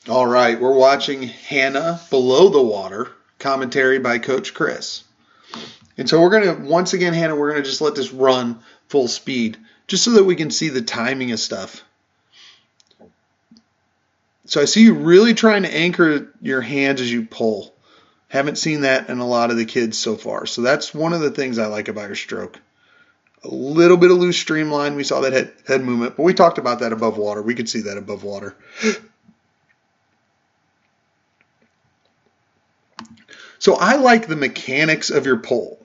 All right, we're watching Hannah Below the Water, commentary by Coach Chris. And so we're going to, once again, Hannah, we're going to just let this run full speed, just so that we can see the timing of stuff. So I see you really trying to anchor your hands as you pull. Haven't seen that in a lot of the kids so far. So that's one of the things I like about your stroke. A little bit of loose streamline. We saw that head movement, but we talked about that above water. We could see that above water. So I like the mechanics of your pull.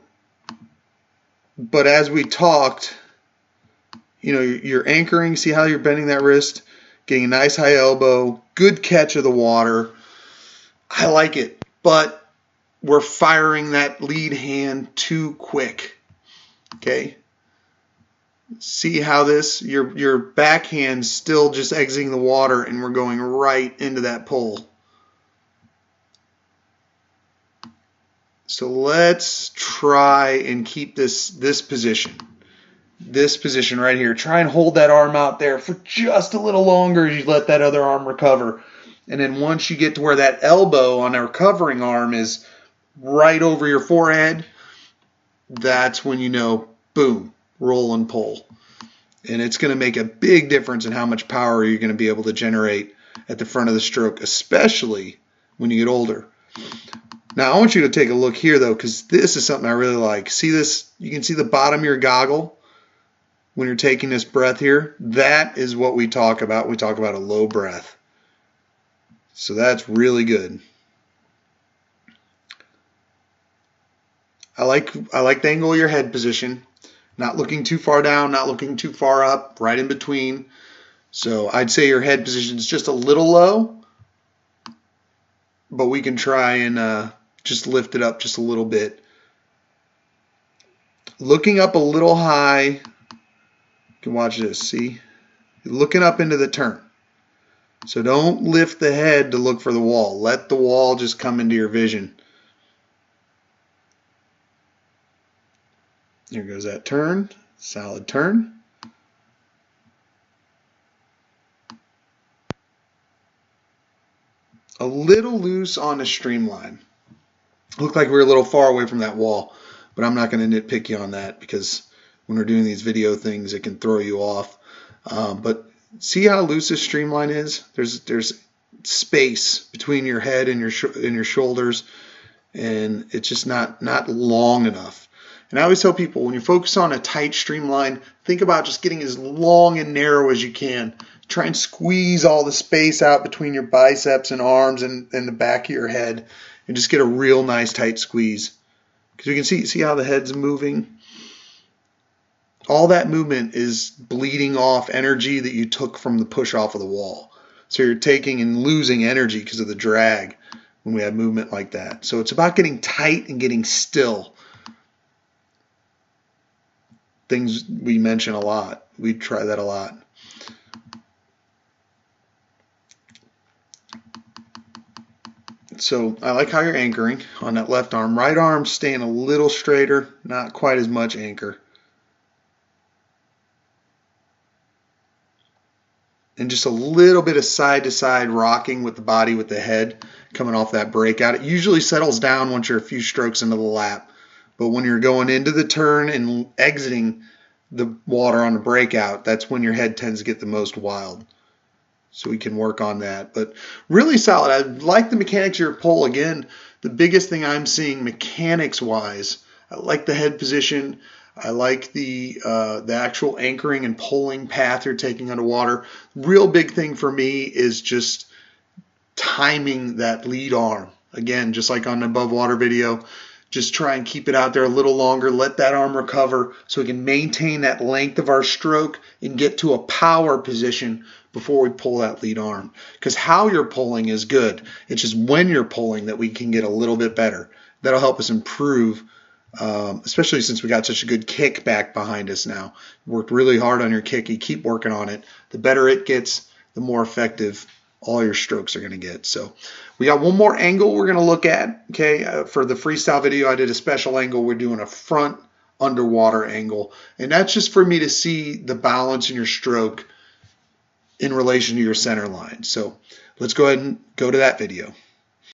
But as we talked, you're anchoring. See how you're bending that wrist, getting a nice high elbow, good catch of the water. I like it, but we're firing that lead hand too quick. Okay. See how your backhand's still just exiting the water, and we're going right into that pull. So let's try and keep this position. This position right here. Try and hold that arm out there for just a little longer as you let that other arm recover. And then once you get to where that elbow on our recovering arm is right over your forehead, that's when you know, boom, roll and pull. And it's going to make a big difference in how much power you're going to be able to generate at the front of the stroke, especially when you get older. Now, I want you to take a look here, though, because this is something I really like. See this? You can see the bottom of your goggle when you're taking this breath here. That is what we talk about. We talk about a low breath. So that's really good. I like the angle of your head position. Not looking too far down, not looking too far up, right in between. So I'd say your head position is just a little low, but we can try and just lift it up just a little bit. Looking up a little high. You can watch this, see? You're looking up into the turn. So don't lift the head to look for the wall. Let the wall just come into your vision. Here goes that turn. Solid turn. A little loose on the streamline. Looked like we were a little far away from that wall, but I'm not going to nitpick you on that because when we're doing these video things, it can throw you off. But see how loose this streamline is? There's space between your head and your shoulders, and it's just not long enough. And I always tell people, when you focus on a tight streamline, think about just getting as long and narrow as you can. Try and squeeze all the space out between your biceps and arms and the back of your head, and just get a real nice tight squeeze. Because you can see how the head's moving. All that movement is bleeding off energy that you took from the push off of the wall. So you're taking and losing energy because of the drag when we have movement like that. So it's about getting tight and getting still. Things we mention a lot. We try that a lot. So I like how you're anchoring on that left arm. Right arm staying a little straighter, not quite as much anchor. And just a little bit of side-to-side rocking with the body, with the head coming off that breakout. It usually settles down once you're a few strokes into the lap. But when you're going into the turn and exiting the water on the breakout, that's when your head tends to get the most wild. So we can work on that. But really solid. I like the mechanics of your pull. Again, the biggest thing I'm seeing mechanics-wise, I like the head position. I like the actual anchoring and pulling path you're taking underwater. Real big thing for me is just timing that lead arm. Again, just like on the above water video, just try and keep it out there a little longer. Let that arm recover so we can maintain that length of our stroke and get to a power position before we pull that lead arm. Because how you're pulling is good. It's just when you're pulling that we can get a little bit better. That'll help us improve, especially since we got such a good kick back behind us now. Worked really hard on your kick. You keep working on it. The better it gets, the more effective all your strokes are going to get. So we got one more angle we're going to look at. Okay, for the freestyle video, I did a special angle. We're doing a front underwater angle, and that's just for me to see the balance in your stroke in relation to your center line. So let's go ahead and go to that video.